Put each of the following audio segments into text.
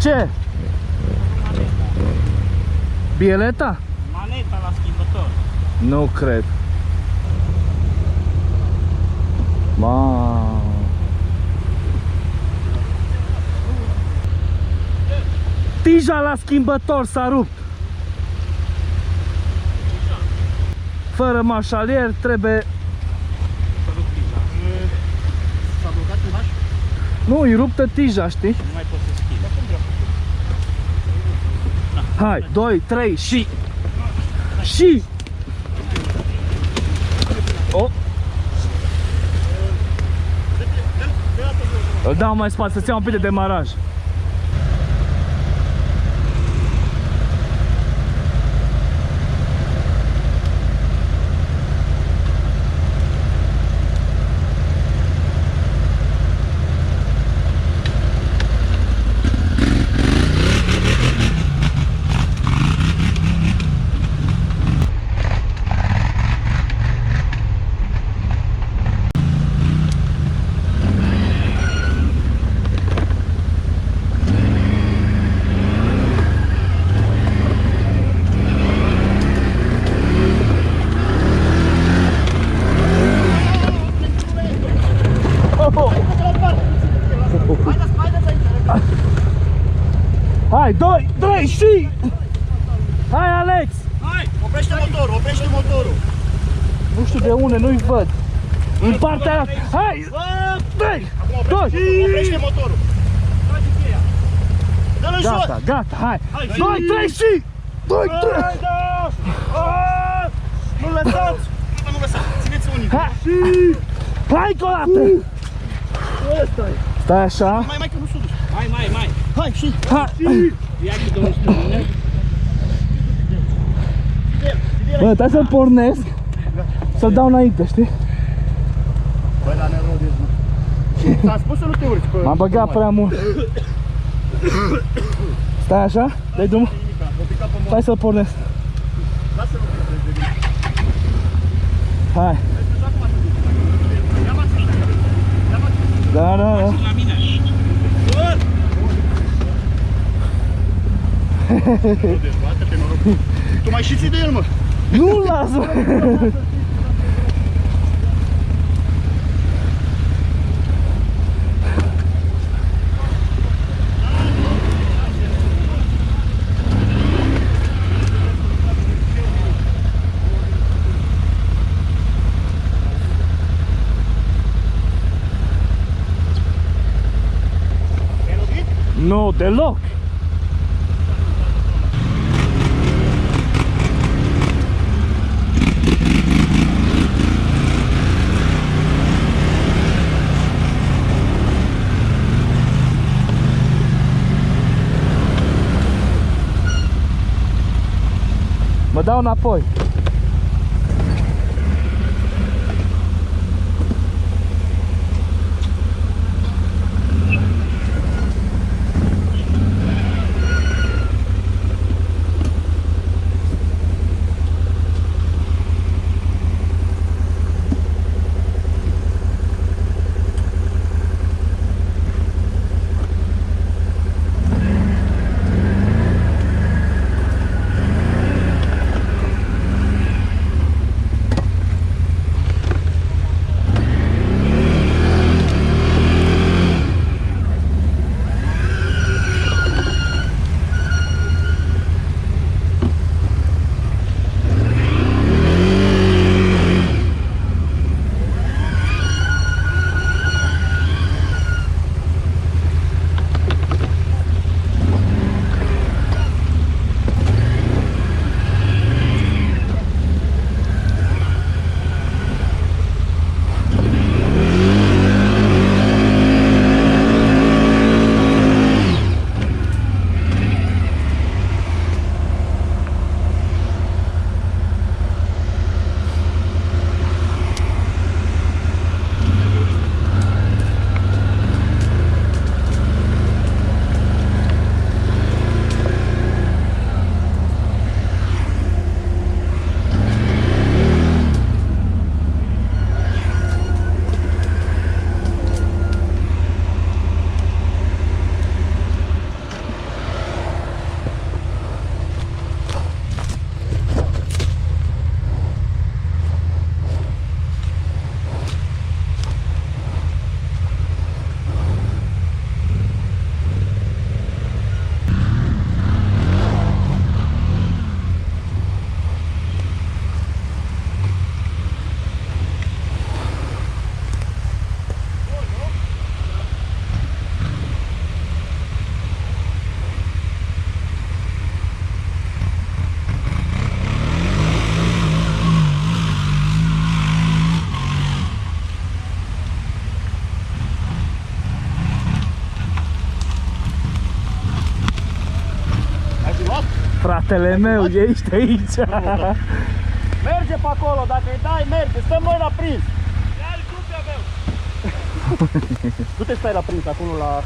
Ce? Bieleta? Maneta la schimbător. Nu cred. Mamă. Tija la schimbător s-a rupt. Fără marșalier trebuie... S-a blocat un maș? Nu, e ruptă tija, știi? Nu mai pot să schimb. Hai, 2, 3 și... Și... Oh. Îl dau mai spate, să-ți iau un pic de demaraj. Hai, 2, 3 și... Hai, Alex! Hai, oprește motorul, oprește motorul. Nu știu de unde, nu-i văd. În partea aia. Hai! 3, 2! Oprește motorul. Trage cheia. Dă-l în jos. Gata, gata, hai! 2, 3 și... 2, 3! Nu lăsați! Nu lăsați, țineți unii. Hai încă o dată! Stai așa. Mai că nu s-o duci. Mai. Hai, și. Hai! Ia că domnul spune. Bă, trebuie să-l pornesc. Să-l dau înainte, știi? Băi, la nerodezi, mă. Ți-am spus să nu te urci, bă. M-am băgat prea mult. Stai așa? Dai drumul? Hai să-l pornesc. Lasă-l un pic de bine. Hai. Da. La mine. Dezbate-te, noroc. Tu mai și ții de el, mă. Nu-l las, mă. Nu, deloc. Mă dau înapoi. Fratele meu, ești aici. Merge pe acolo, dacă îi dai, merge, stăm noi la prins. Ia-l cupia meu. Du-te stai la prins acolo la...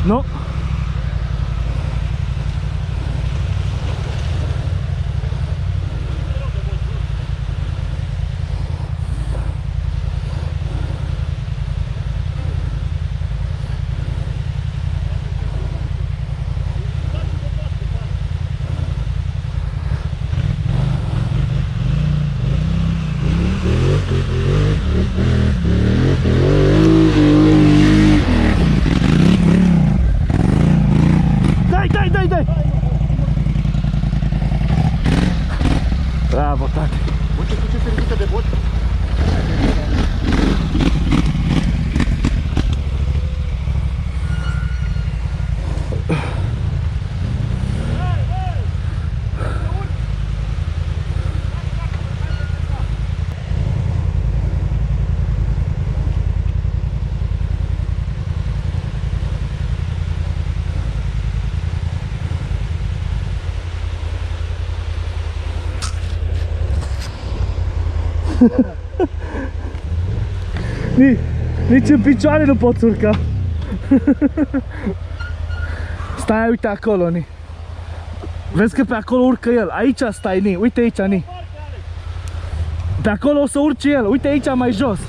Nu. Dai! Bravo, tati. Uite cu ce servită de bot. Nici în picioare nu poți urca. Stai, uite acolo, Ni. Vezi că pe acolo urcă el. Aici stai, Ni. Uite aici, Ni. Pe acolo o să urce el. Uite aici mai jos.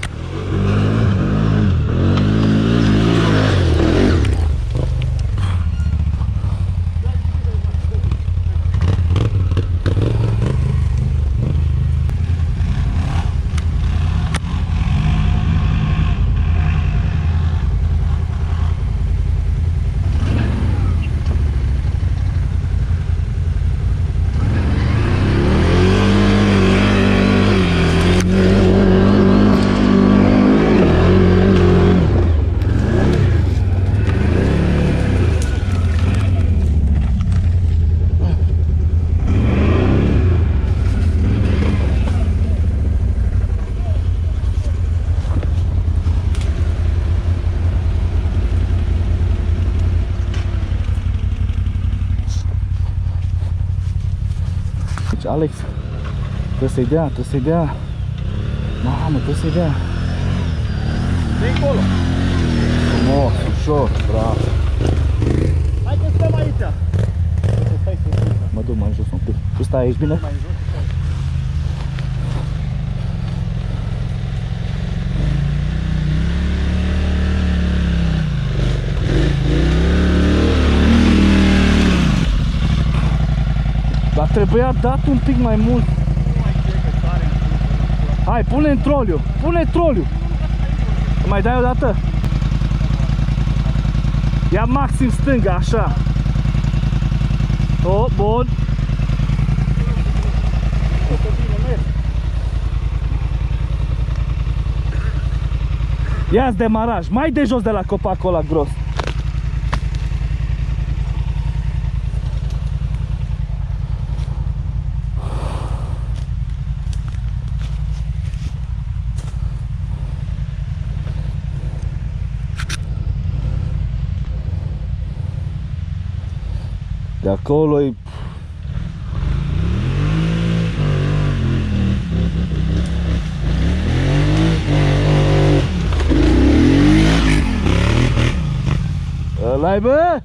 Alex, trebuie să-i dea. Mamă, trebuie să-i dea. De acolo. Frumos, ușor, bravo. Hai că stăm aici. Stai sus. Mă duc mai jos un pic. Tu stai aici bine? Mai jos, stai. Dar trebuia dat un pic mai mult. Hai, pune în troliu. Pune troliu. Mai dai o dată? Ia maxim stânga, așa. O, bun. Ia-ți demaraj. Mai de jos de la copacul ăla gros. De acolo e... Ăla-i, bă!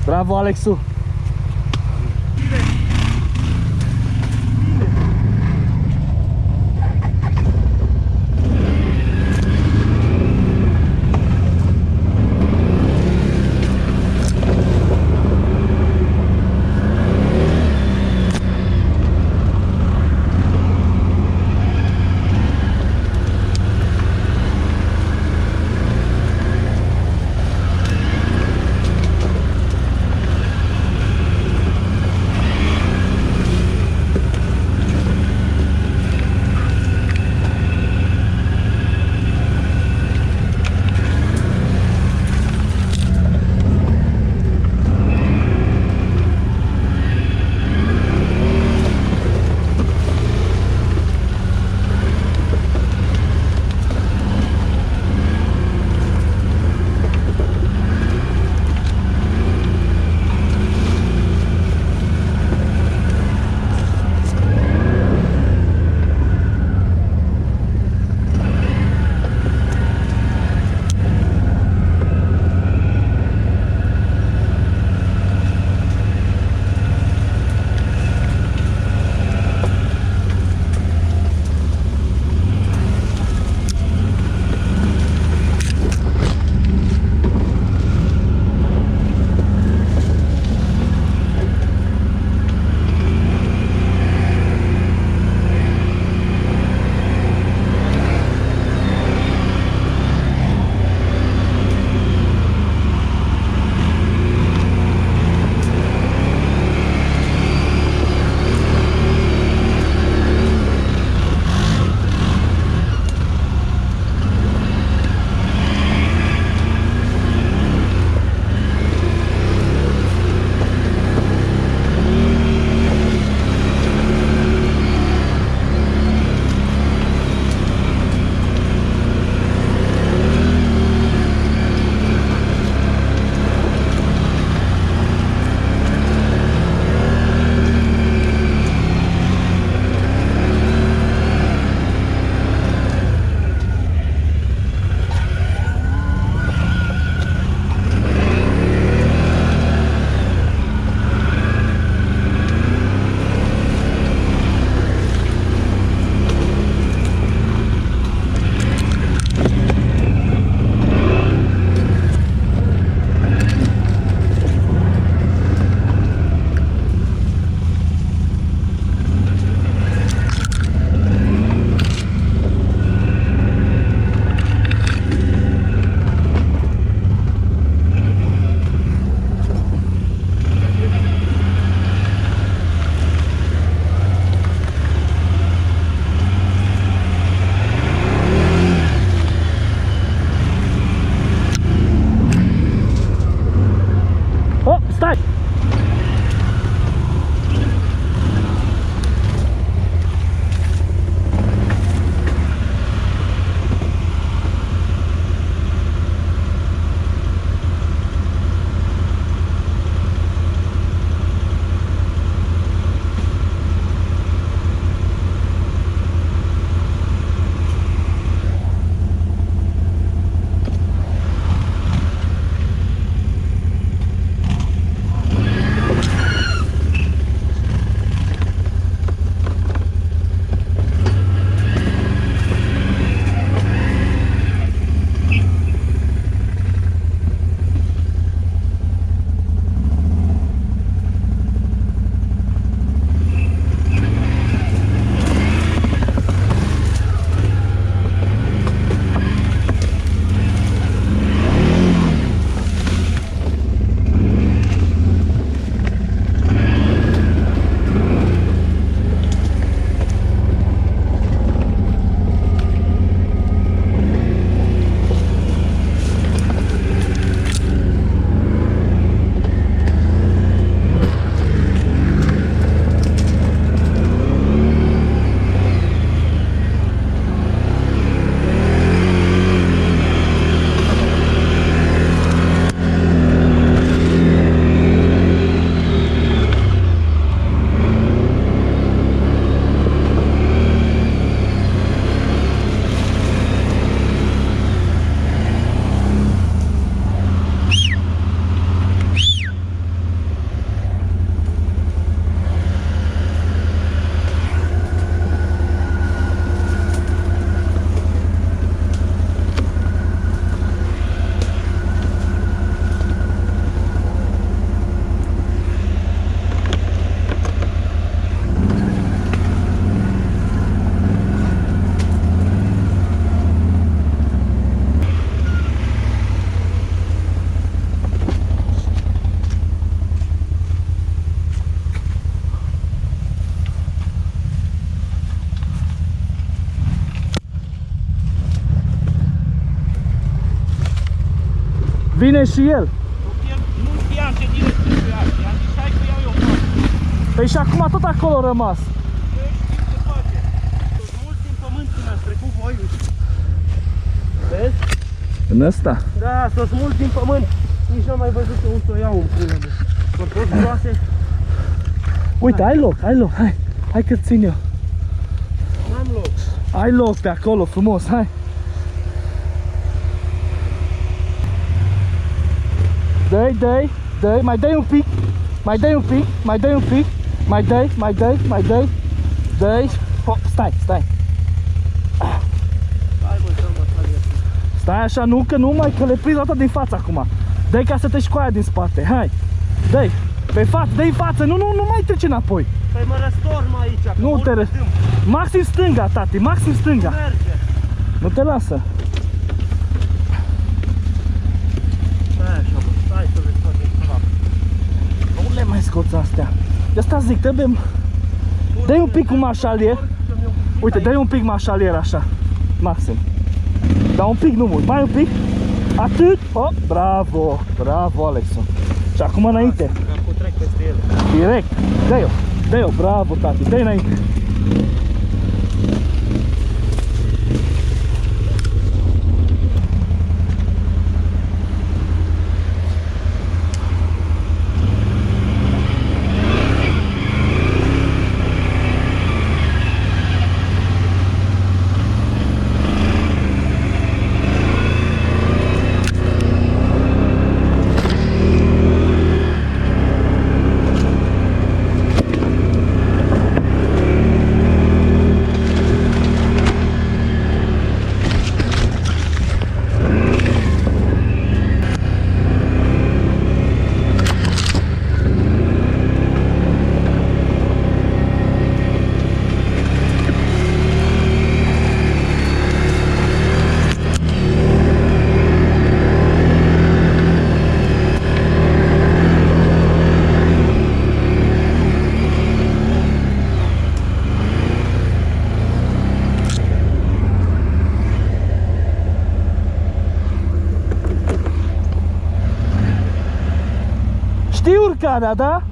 Bravo, Alexu! Vine și el. Nu știam ce direcție să ia. I-am zis, hai că iau eu față. Păi și acum tot acolo a rămas. Eu știu ce face. Sunt mulți din pământ când ați trecut voi. Vezi? În ăsta. Da, sunt mulți din pământ. Nici n-am mai văzut că unde o iau în până mea. Sunt toți groase. Uite, ai loc, hai. Hai că țin eu. N-am loc. Ai loc pe acolo, frumos, hai. Dă-i, mai dai un pic. Mai dai un pic. Mai dai. Dă-i. Stai. Hai mă, mă trage. Stai așa, nu, că nu mai, că le prind data din față acum. Dă-i ca să te cu aia din spate, hai. Dă-i. Pe față, dă-i în față, nu mai trece înapoi. Păi mă răstorm aici, că Nu te urcă dâm. Maxim stânga, tati, maxim stânga. Merge. Nu te lasă. Stai așa, bă, stai să vezi toate ceva. Nu le mai scoți astea. De asta zic, trebuie... Dă-i un pic cu mașalier. Uite, dă-i un pic mașalier așa. Maxim. Dar un pic, nu mult, mai un pic. Atât. Hop, bravo, Alexo. Și acum înainte. Acum trec peste ele. Direct. Dă-i-o, bravo, tati, dă-i înainte. Știi urcarea, da?